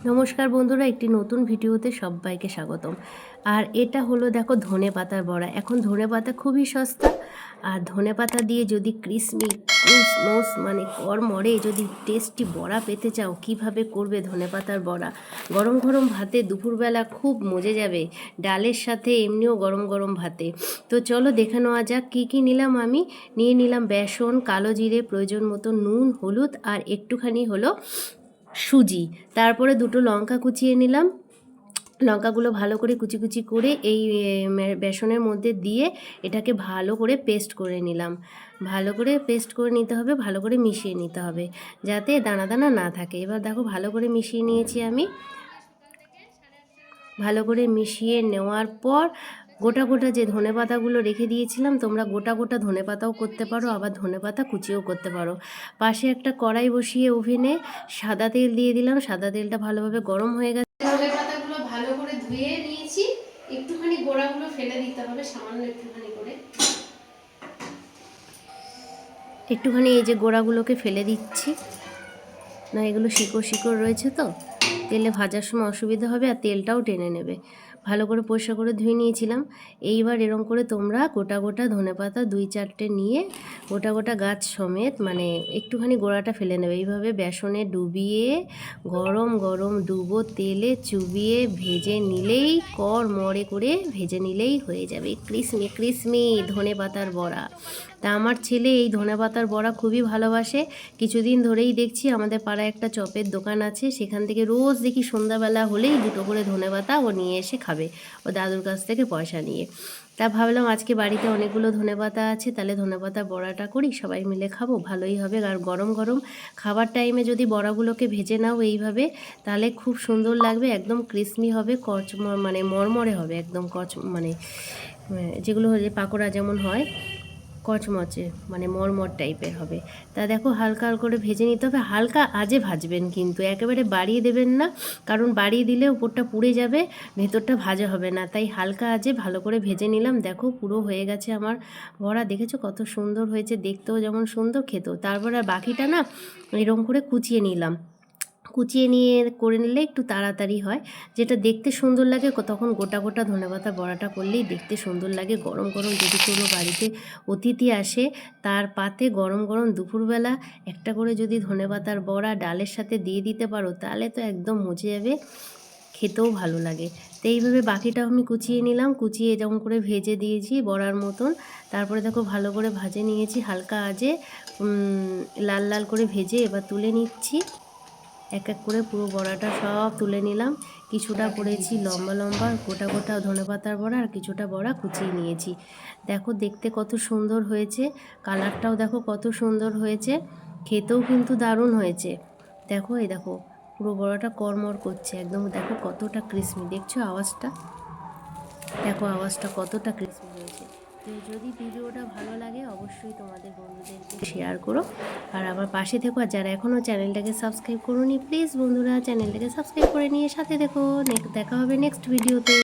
নমস্কার বন্ধুরা, একটি নতুন ভিডিওতে সবাইকে স্বাগতম। আর এটা হলো দেখো ধনেপাতার বড়া। এখন ধনেপাতা খুবই সস্তা, আর ধনেপাতা দিয়ে যদি ক্রিসমি ক্রিসমস মানে কড়মড়ে যদি টেস্টি বড়া পেতে চাও, কিভাবে করবে ধনেপাতার বড়া? গরম গরম ভাতে দুপুরবেলা খুব মজে যাবে, ডালের সাথে এমনিও গরম গরম ভাতে। তো চলো দেখে নেওয়া যাক কী কী নিলাম। আমি নিয়ে নিলাম বেসন, কালো জিরে, প্রয়োজন মতো নুন, হলুদ আর একটুখানি হলো সুজি। তারপরে দুটো লঙ্কা কুচিয়ে নিলাম। লঙ্কাগুলো ভালো করে কুচি কুচি করে এই বেসনের মধ্যে দিয়ে এটাকে ভালো করে পেস্ট করে নিলাম। ভালো করে পেস্ট করে নিতে হবে, ভালো করে মিশিয়ে নিতে হবে যাতে দানা দানা না থাকে। এবার দেখো ভালো করে মিশিয়ে নিয়েছি আমি। ভালো করে মিশিয়ে নেওয়ার পর গোটা গোটা যে ধনেপাতাগুলো রেখে দিয়েছিলাম, তোমরা গোটা গোটা ধনেপাতাও করতে পারো, আবার ধনেপাতা কুচিও করতে পারো। পাশে একটা কড়াই বসিয়ে ওভেনে সাদা তেল দিয়ে দিলাম। সাদা তেলটা ভালোভাবে গরম হয়ে গেছে। ধনেপাতাগুলো ভালো করে ধুয়ে নিয়েছি, একটুখানি গোড়াগুলো ফেলে দিতে হবে, সামান্য একটুখানি করে। একটুখানি এই যে গোড়াগুলোকে ফেলে দিচ্ছি, না এগুলো শিকড় শিকড় রয়েছে তো তেলে ভাজার সময় অসুবিধা হবে, আর তেলটাও টেনে নেবে। ভালো করে পরিষ্কার করে ধুয়ে নিয়েছিলাম। এইবার এরকম করে তোমরা গোটা গোটা ধনেপাতা 2-4টে নিয়ে গোটা গোটা গাছ সমেত মানে একটুখানি গোড়াটা ফেলে নেবে। এইভাবে বেসনে ডুবিয়ে গরম গরম ডুবো তেলে চুবিয়ে ভেজে নিলেই কড়মড়ে করে ভেজে নিলেই হয়ে যাবে ক্রিসমি ক্রিসমি ধনেপাতার বড়া। তা আমার ছেলে এই ধনেপাতার বড়া খুবই ভালোবাসে। কিছুদিন ধরেই দেখছি আমাদের পাড়ায় একটা চপের দোকান আছে, সেখান থেকে রোজ দেখি সন্ধ্যাবেলা হলেই দুটো করে ধনেপাতা ও নিয়ে এসে খাবে, ও দাদুর কাছ থেকে পয়সা নিয়ে। তা ভাবলাম আজকে বাড়িতে অনেকগুলো ধনেপাতা আছে, তাহলে ধনেপাতা বড়াটা করি, সবাই মিলে খাবো, ভালোই হবে। আর গরম গরম খাবার টাইমে যদি বড়াগুলোকে ভেজে নাও এইভাবে, তাহলে খুব সুন্দর লাগবে, একদম ক্রিসমি হবে, মানে মরমরে হবে একদম, মানে যেগুলো হচ্ছে পাকোড়া যেমন হয় কচমচে মানে মরমর টাইপের হবে। তা দেখো হালকা হালকা করে ভেজে নিতে হবে, হালকা আজে ভাজবেন কিন্তু একেবারে বাড়িয়ে দেবেন না, কারণ বাড়িয়ে দিলে উপরটা পুড়ে যাবে, ভেতরটা ভাজা হবে না। তাই হালকা আজে ভালো করে ভেজে নিলাম। দেখো পুরো হয়ে গেছে আমার বড়া, দেখেছো কত সুন্দর হয়েছে, দেখতেও যেমন সুন্দর, খেতেও। তারপরে বাকিটা না এরকম করে কুচিয়ে নিলাম। কুচিয়ে নিয়ে করে নিলে একটু তাড়াতাড়ি হয়, যেটা দেখতে সুন্দর লাগে। তখন গোটা গোটা ধনেপাতা বড়াটা করলেই দেখতে সুন্দর লাগে। গরম গরম যদি কোনো বাড়িতে অতিথি আসে, তার পাতে গরম গরম দুপুরবেলা একটা করে যদি ধনেপাতার বড়া ডালের সাথে দিয়ে দিতে পারো, তাহলে তো একদম মজে যাবে, খেতেও ভালো লাগে। তো এইভাবে বাকিটাও আমি কুচিয়ে নিলাম, কুচিয়ে যেমন করে ভেজে দিয়েছি বড়ার মতন। তারপরে দেখো ভালো করে ভাজে নিয়েছি হালকা আজে, লাল লাল করে ভেজে এবার তুলে নিচ্ছি। এক এক করে পুরো বড়াটা সব তুলে নিলাম। কিছুটা করেছি লম্বা লম্বা গোটা গোটা ধনেপাতার বড়া, আর কিছুটা বড়া কুচিয়ে নিয়েছি। দেখো দেখতে কত সুন্দর হয়েছে, কালারটাও দেখো কত সুন্দর হয়েছে, খেতেও কিন্তু দারুণ হয়েছে। দেখো এই দেখো পুরো বড়াটা কড়মড় করছে একদম, দেখো কতটা ক্রিসমি, দেখছো আওয়াজটা, দেখো আওয়াজটা কতটা ক্রিসমি হয়েছে। তো যদি ভিডিওটা ভালো লাগে অবশ্যই তোমাদের বন্ধুদেরকে শেয়ার করো, আর আমার পাশে থেকো। আর যারা এখনও চ্যানেলটাকে সাবস্ক্রাইব করোনি, প্লিজ বন্ধুরা চ্যানেলটাকে সাবস্ক্রাইব করে নিয়ে সাথে দেখো। দেখা হবে নেক্সট ভিডিওতে।